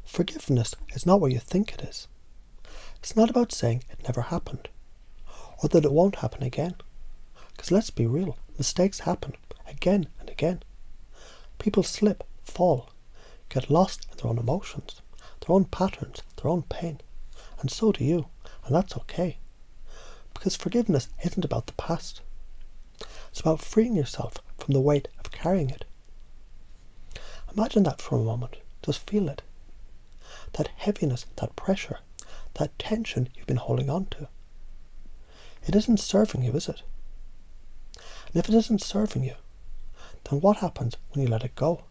Forgiveness is not what you think it is. It's not about saying it never happened, or that it won't happen again. Because let's be real, mistakes happen again and again. People slip, fall, get lost in their own emotions, their own patterns, their own pain. And so do you, and that's okay. Because forgiveness isn't about the past. It's about freeing yourself from the weight of carrying it. Imagine that for a moment. Just feel it. That heaviness, that pressure, that tension you've been holding on to. It isn't serving you, is it? And if it isn't serving you, then what happens when you let it go?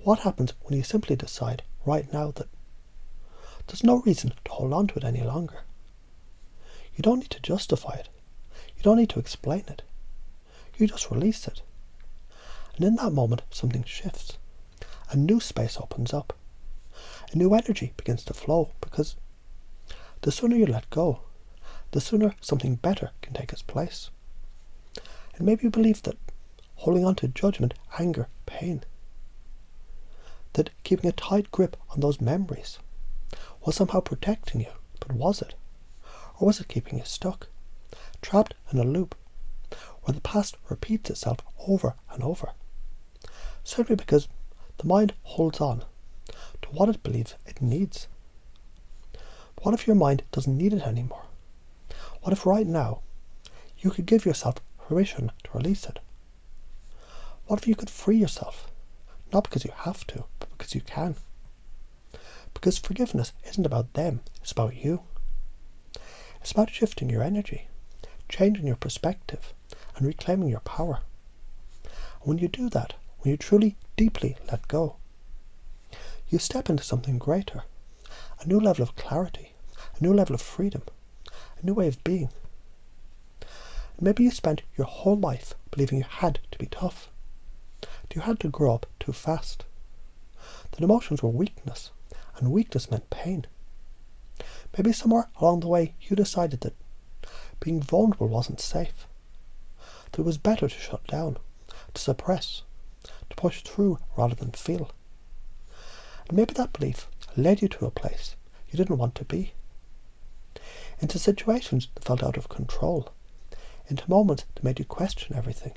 What happens when you simply decide right now that there's no reason to hold on to it any longer? You don't need to justify it. You don't need to explain it. You just release it. And in that moment, something shifts. A new space opens up. A new energy begins to flow, because the sooner you let go, the sooner something better can take its place. And maybe you believe that holding on to judgment, anger, pain, that keeping a tight grip on those memories was somehow protecting you, but was it? Or was it keeping you stuck, trapped in a loop, where the past repeats itself over and over? Simply because the mind holds on to what it believes it needs. But what if your mind doesn't need it anymore? What if right now you could give yourself permission to release it? What if you could free yourself? Not because you have to, but because you can. Because forgiveness isn't about them, it's about you. It's about shifting your energy, changing your perspective, and reclaiming your power. And when you do that, when you truly, deeply let go, you step into something greater, a new level of clarity, a new level of freedom, a new way of being. And maybe you spent your whole life believing you had to be tough, that you had to grow up too fast, that emotions were weakness, and weakness meant pain. Maybe somewhere along the way you decided that being vulnerable wasn't safe, that it was better to shut down, to suppress, to push through rather than feel. And maybe that belief led you to a place you didn't want to be, into situations that felt out of control, into moments that made you question everything.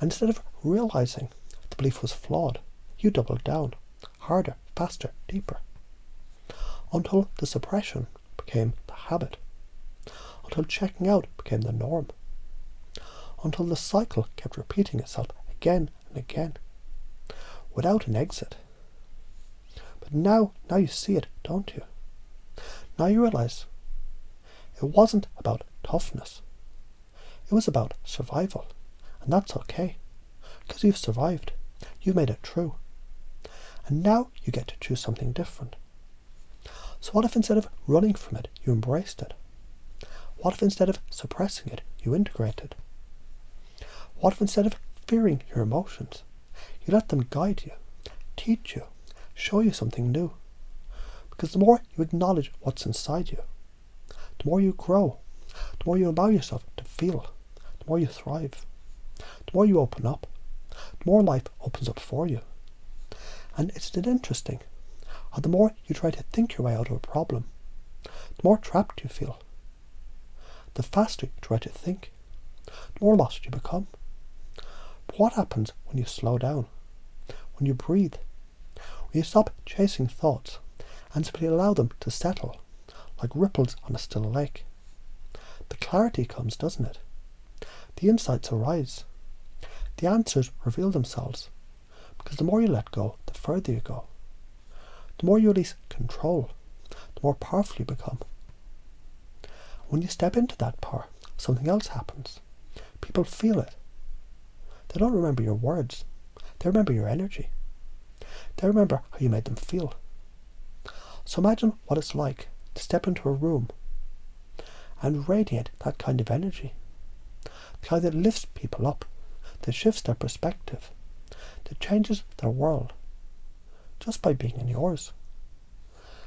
And instead of realising the belief was flawed, you doubled down, harder, faster, deeper, until the suppression became the habit, until checking out became the norm, until the cycle kept repeating itself again and again, without an exit. But now you see it, don't you? Now you realise it wasn't about toughness. It was about survival. And that's okay, because you've survived. You've made it true. And now you get to choose something different. So what if instead of running from it, you embraced it? What if instead of suppressing it, you integrated? What if instead of fearing your emotions, you let them guide you, teach you, show you something new? Because the more you acknowledge what's inside you, the more you grow, the more you allow yourself to feel, the more you thrive, the more you open up, the more life opens up for you. And isn't it interesting how the more you try to think your way out of a problem, the more trapped you feel. The faster you try to think, the more lost you become. But what happens when you slow down, when you breathe, when you stop chasing thoughts and simply allow them to settle like ripples on a still lake? The clarity comes, doesn't it? The insights arise. The answers reveal themselves. Because the more you let go, the further you go. The more you release control, the more powerful you become. When you step into that power, something else happens. People feel it. They don't remember your words. They remember your energy. They remember how you made them feel. So imagine what it's like to step into a room and radiate that kind of energy. The kind that lifts people up, that shifts their perspective, that changes their world, just by being in yours.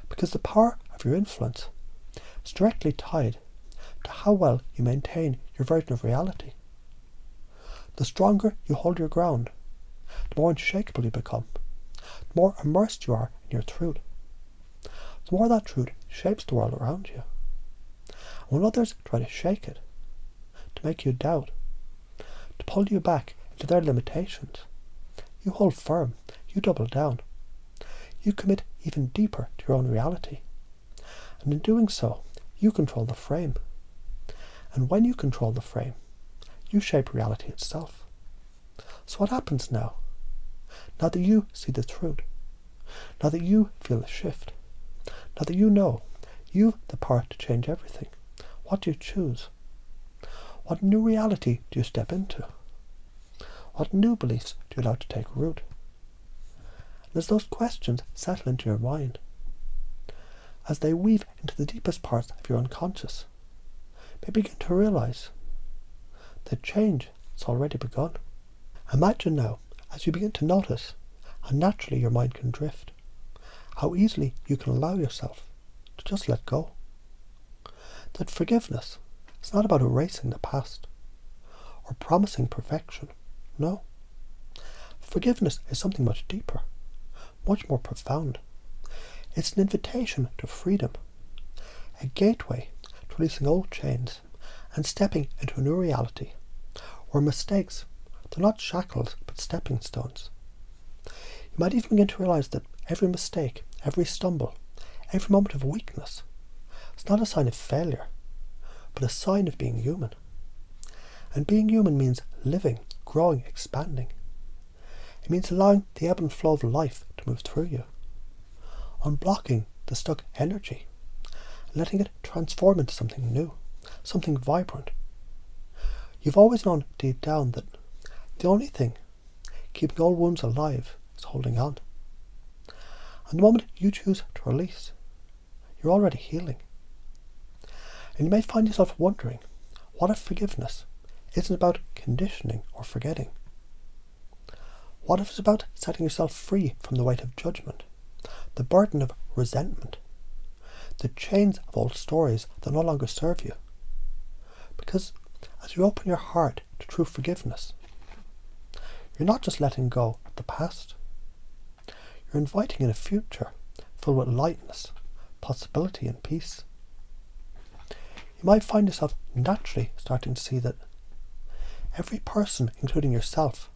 Because the power of your influence is directly tied to how well you maintain your version of reality. The stronger you hold your ground, the more unshakable you become, the more immersed you are in your truth, the more that truth shapes the world around you. And when others try to shake it, to make you doubt, to pull you back into their limitations, you hold firm, you double down. You commit even deeper to your own reality. And in doing so, you control the frame. And when you control the frame, you shape reality itself. So what happens now? Now that you see the truth, now that you feel the shift, now that you know you've the power to change everything, what do you choose? What new reality do you step into? What new beliefs do you allow to take root? And as those questions settle into your mind, as they weave into the deepest parts of your unconscious, you begin to realize that change has already begun. Imagine now, as you begin to notice how naturally your mind can drift, how easily you can allow yourself to just let go. That forgiveness is not about erasing the past or promising perfection. No. Forgiveness is something much deeper, much more profound. It's an invitation to freedom, a gateway to releasing old chains and stepping into a new reality where mistakes, they're not shackles but stepping stones. You might even begin to realize that every mistake, every stumble, every moment of weakness is not a sign of failure, but a sign of being human. And being human means living, growing, expanding. It means allowing the ebb and flow of life to move through you, unblocking the stuck energy, and letting it transform into something new, something vibrant. You've always known deep down that the only thing keeping old wounds alive is holding on. And the moment you choose to release, you're already healing. And you may find yourself wondering, what if forgiveness isn't about conditioning or forgetting? What if it's about setting yourself free from the weight of judgment, the burden of resentment, the chains of old stories that no longer serve you? Because as you open your heart to true forgiveness, you're not just letting go of the past. You're inviting in a future filled with lightness, possibility and peace. You might find yourself naturally starting to see that every person, including yourself,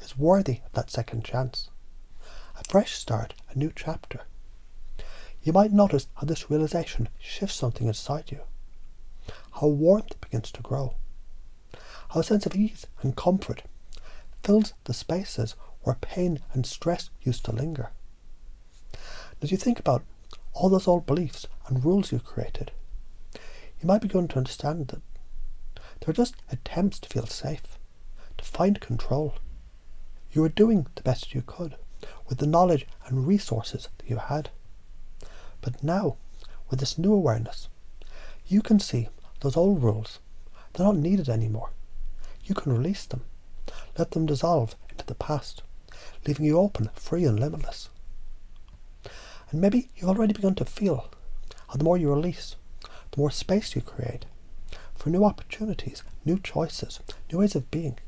is worthy of that second chance, a fresh start, a new chapter. You might notice how this realization shifts something inside you, how warmth begins to grow, how a sense of ease and comfort fills the spaces where pain and stress used to linger. As you think about all those old beliefs and rules you created, you might begin to understand that they're just attempts to feel safe, to find control. You were doing the best you could with the knowledge and resources that you had. But now, with this new awareness, you can see those old rules, they're not needed anymore. You can release them, let them dissolve into the past, leaving you open, free and limitless. And maybe you've already begun to feel how the more you release, the more space you create for new opportunities, new choices, new ways of being.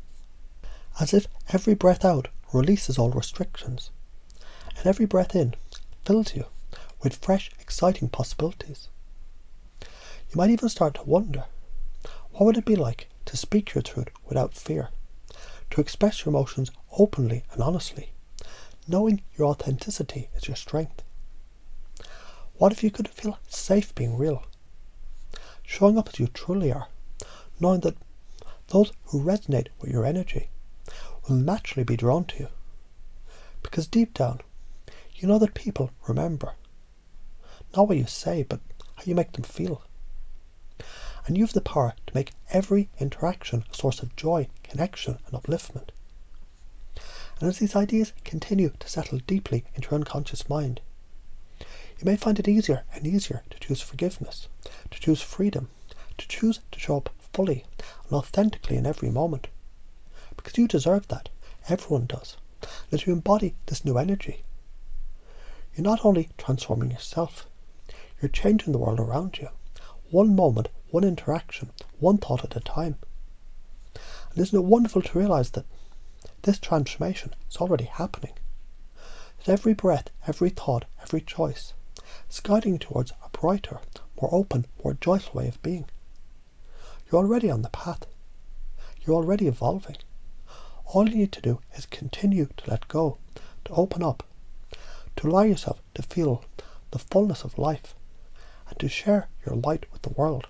As if every breath out releases old restrictions, and every breath in fills you with fresh, exciting possibilities. You might even start to wonder, what would it be like to speak your truth without fear, to express your emotions openly and honestly, knowing your authenticity is your strength? What if you could feel safe being real, showing up as you truly are, knowing that those who resonate with your energy will naturally be drawn to you, because deep down you know that people remember not what you say but how you make them feel, and you have the power to make every interaction a source of joy, connection and upliftment. And as these ideas continue to settle deeply into your unconscious mind, you may find it easier and easier to choose forgiveness, to choose freedom, to choose to show up fully and authentically in every moment. Because you deserve that. Everyone does. And as you embody this new energy, you're not only transforming yourself, you're changing the world around you. One moment, one interaction, one thought at a time. And isn't it wonderful to realize that this transformation is already happening? That every breath, every thought, every choice is guiding you towards a brighter, more open, more joyful way of being. You're already on the path. You're already evolving. All you need to do is continue to let go, to open up, to allow yourself to feel the fullness of life, and to share your light with the world.